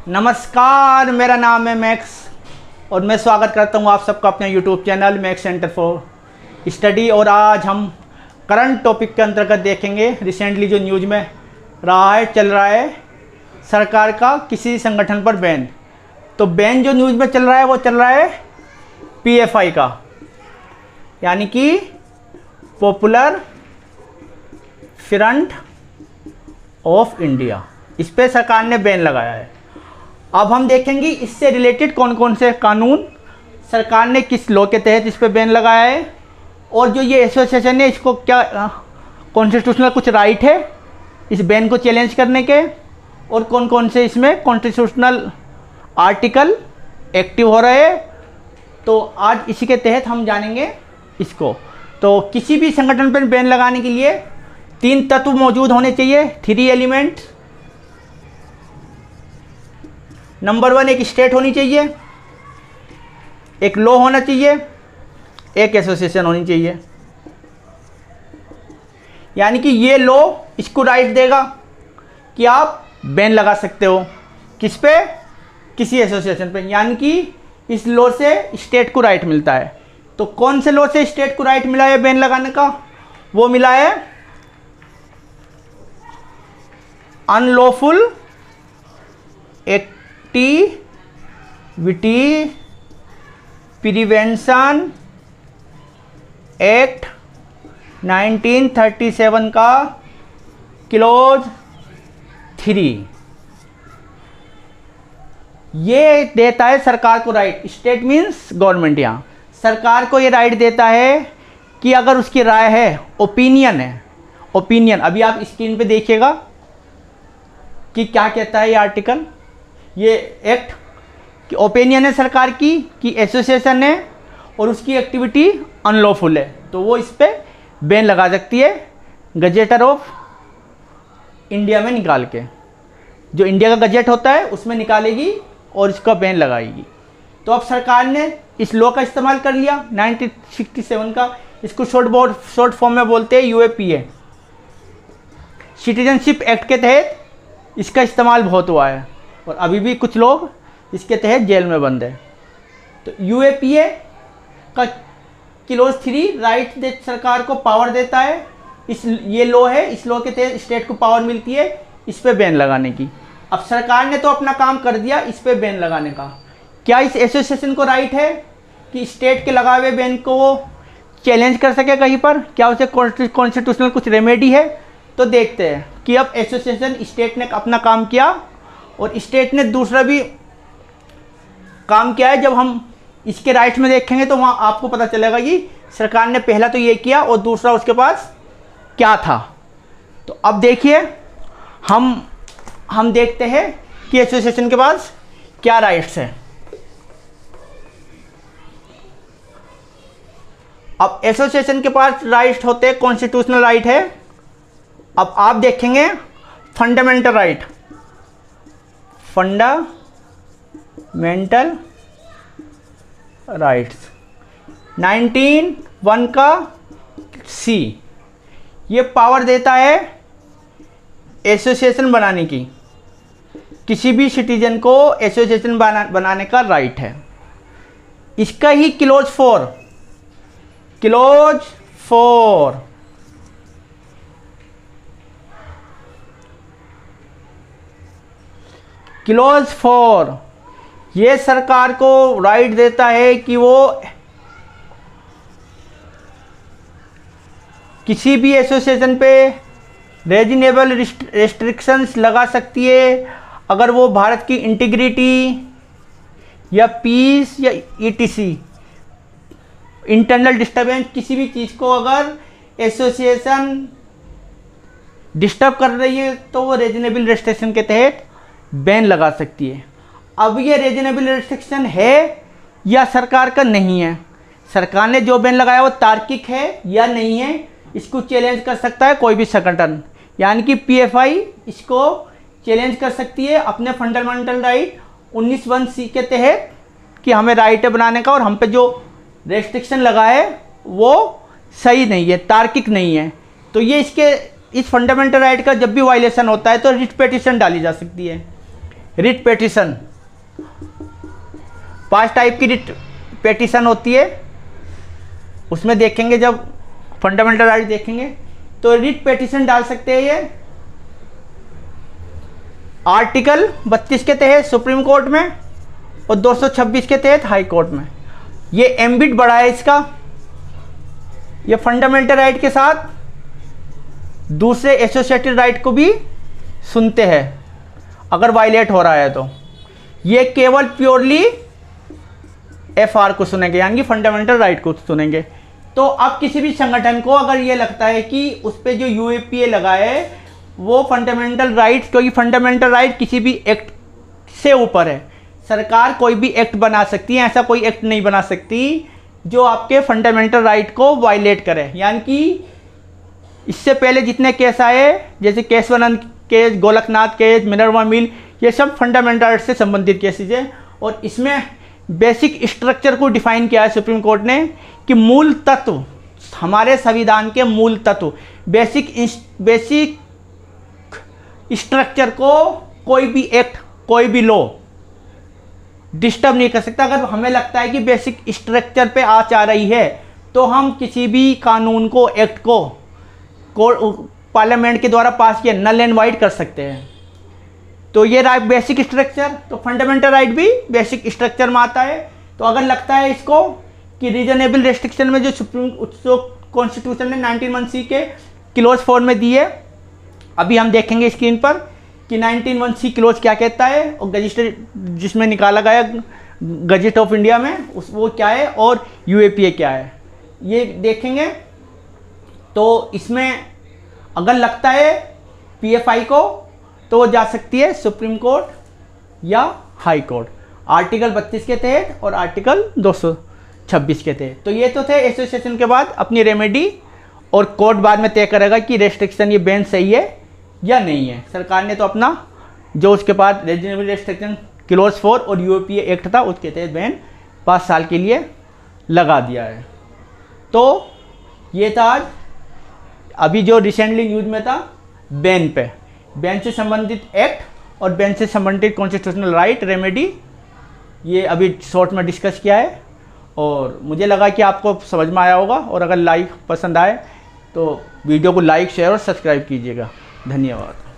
नमस्कार, मेरा नाम है मैक्स और मैं स्वागत करता हूं आप सबका अपने YouTube channel max centre for study. और आज हम करंट टॉपिक के अंतर्गत देखेंगे रिसेंटली जो न्यूज़ में चल रहा है सरकार का किसी संगठन पर बैन। तो बैन जो न्यूज़ में चल रहा है वो चल रहा है PFI का, यानी कि पॉपुलर फ्रंट ऑफ इंडिया। इस पर सरकार ने बैन लगाया है। अब हम देखेंगे इससे रिलेटेड कौन कौन से कानून सरकार ने किस लॉ के तहत इस पर बैन लगाया है, और जो ये एसोसिएशन है इसको क्या कॉन्स्टिट्यूशनल कुछ राइट है इस बैन को चैलेंज करने के, और कौन कौन से इसमें कॉन्स्टिट्यूशनल आर्टिकल एक्टिव हो रहे हैं। तो आज इसी के तहत हम जानेंगे इसको। तो किसी भी संगठन पर बैन लगाने के लिए 3 तत्व मौजूद होने चाहिए, 3 एलिमेंट। नंबर 1 एक स्टेट होनी चाहिए, एक लॉ होना चाहिए, एक एसोसिएशन होनी चाहिए। यानी कि ये लॉ इसको राइट देगा कि आप बैन लगा सकते हो किस पे, किसी एसोसिएशन पे। यानी कि इस लॉ से स्टेट को राइट मिलता है। तो कौन से लॉ से स्टेट को राइट मिला है बैन लगाने का? वो मिला है अनलॉफुल एक्टिविटी प्रिवेंशन एक्ट 1937 का क्लॉज 3। ये देता है सरकार को राइट, स्टेट मीन्स गवर्नमेंट। यहाँ सरकार को ये राइट देता है कि अगर उसकी राय है, ओपिनियन है, ओपिनियन अभी आप स्क्रीन पे देखिएगा कि क्या कहता है ये आर्टिकल, ये एक्ट कि ओपिनियन है सरकार की कि एसोसिएशन है और उसकी एक्टिविटी अनलॉफुल है, तो वो इस पर बैन लगा सकती है गजेटर ऑफ इंडिया में निकाल के। जो इंडिया का गजेट होता है उसमें निकालेगी और इसका बैन लगाएगी। तो अब सरकार ने इस लॉ का इस्तेमाल कर लिया 1967 का। इसको शॉर्ट फॉर्म में बोलते हैं UAPA, सिटीजनशिप एक्ट के तहत इसका इस्तेमाल बहुत हुआ है और अभी भी कुछ लोग इसके तहत जेल में बंद है। तो UAPA का क्लॉज 3 राइट सरकार को पावर देता है। ये लॉ है, इस लॉ के तहत स्टेट को पावर मिलती है इस पे बैन लगाने की। अब सरकार ने तो अपना काम कर दिया इस पे बैन लगाने का। क्या इस एसोसिएशन को राइट है कि स्टेट के लगाए हुए बैन को वो चैलेंज कर सके कहीं पर? क्या उसे कॉन्स्टिट्यूशनल कुछ रेमेडी है? तो देखते हैं कि अब एसोसिएशन, स्टेट ने अपना काम किया और स्टेट ने दूसरा भी काम किया है। जब हम इसके राइट में देखेंगे तो वहाँ आपको पता चलेगा कि सरकार ने पहला तो ये किया और दूसरा उसके पास क्या था। तो अब देखिए हम देखते हैं कि एसोसिएशन के पास क्या राइट्स है। अब एसोसिएशन के पास राइट होते हैं, कॉन्स्टिट्यूशनल राइट है। अब आप देखेंगे फंडामेंटल राइट, फंडामेंटल राइट्स 19(1) का C, ये पावर देता है एसोसिएशन बनाने की। किसी भी सिटीजन को एसोसिएशन बनाने का राइट है। इसका ही क्लॉज 4 ये सरकार को राइट देता है कि वो किसी भी एसोसिएशन पे रीजनेबल रेस्ट्रिक्शंस लगा सकती है अगर वो भारत की इंटीग्रिटी या पीस या ETC इंटरनल डिस्टर्बेंस, किसी भी चीज़ को अगर एसोसिएशन डिस्टर्ब कर रही है तो वो रीजनेबल रेस्ट्रिक्शन के तहत बैन लगा सकती है। अब ये रीजनेबल रेस्ट्रिक्शन है या सरकार का नहीं है, सरकार ने जो बैन लगाया वो तार्किक है या नहीं है, इसको चैलेंज कर सकता है कोई भी संगठन। यानी कि PFI इसको चैलेंज कर सकती है अपने फंडामेंटल राइट 19(1) के तहत कि हमें राइट है बनाने का और हम पे जो रेस्ट्रिक्शन लगा है वो सही नहीं है, तार्किक नहीं है। तो ये इस फंडामेंटल राइट का जब भी वायलेशन होता है तो रिट पिटीशन डाली जा सकती है। रिट पेटिशन, 5 टाइप की रिट पेटिशन होती है। उसमें देखेंगे जब फंडामेंटल राइट देखेंगे तो रिट पेटिशन डाल सकते हैं ये आर्टिकल 32 के तहत सुप्रीम कोर्ट में और 226 के तहत हाई कोर्ट में। ये एम्बिट बड़ा है इसका, ये फंडामेंटल राइट के साथ दूसरे एसोसिएटेड राइट को भी सुनते हैं अगर वायलेट हो रहा है तो। ये केवल प्योरली एफआर को सुनेंगे, यानी फंडामेंटल राइट को सुनेंगे। तो अब किसी भी संगठन को अगर ये लगता है कि उस पर जो यूएपीए लगा है वो फंडामेंटल राइट, क्योंकि फंडामेंटल राइट किसी भी एक्ट से ऊपर है, सरकार कोई भी एक्ट बना सकती है, ऐसा कोई एक्ट नहीं बना सकती जो आपके फंडामेंटल राइट को वायलेट करे। यानी कि इससे पहले जितने केस आए, जैसे Keshavananda case, Golaknath case, Minerva mill, ये सब फंडामेंटल राइट से संबंधित केसेज है। और इसमें बेसिक स्ट्रक्चर को डिफाइन किया है सुप्रीम कोर्ट ने कि मूल तत्व, हमारे संविधान के मूल तत्व, बेसिक स्ट्रक्चर को कोई भी एक्ट, कोई भी लॉ डिस्टर्ब नहीं कर सकता। अगर हमें लगता है कि बेसिक स्ट्रक्चर पे आँच आ रही है तो हम किसी भी कानून को, एक्ट को पार्लियामेंट के द्वारा पास किया नल एंड वाइड कर सकते हैं। तो ये राइट बेसिक स्ट्रक्चर, तो फंडामेंटल राइट भी बेसिक स्ट्रक्चर में आता है। तो अगर लगता है इसको कि रीजनेबल रेस्ट्रिक्शन में जो कॉन्स्टिट्यूशन ने 19(1)(c) के क्लोज 4 में दी है, अभी हम देखेंगे स्क्रीन पर कि 19(1)(c) क्लोज क्या कहता है और गजिस्टर जिसमें निकाला गया गजट ऑफ इंडिया में वो क्या है और यूएपीए क्या है, ये देखेंगे। तो इसमें अगर लगता है पीएफआई को तो वो जा सकती है सुप्रीम कोर्ट या हाई कोर्ट, आर्टिकल 32 के तहत और आर्टिकल 226 के तहत। तो ये तो थे एसोसिएशन के बाद अपनी रेमेडी, और कोर्ट बाद में तय करेगा कि रेस्ट्रिक्शन ये बैन सही है या नहीं है। सरकार ने तो अपना जो उसके बाद रीजनेबल रेस्ट्रिक्शन क्लोज 4 और यूएपीए एक्ट था उसके तहत बैन 5 साल के लिए लगा दिया है। तो ये था आज अभी जो रिसेंटली न्यूज़ में था बैन से संबंधित एक्ट और बैन से संबंधित कॉन्स्टिट्यूशनल राइट रेमेडी, ये अभी शॉर्ट में डिस्कस किया है। और मुझे लगा कि आपको समझ में आया होगा, और अगर पसंद आए तो वीडियो को लाइक, शेयर और सब्सक्राइब कीजिएगा। धन्यवाद।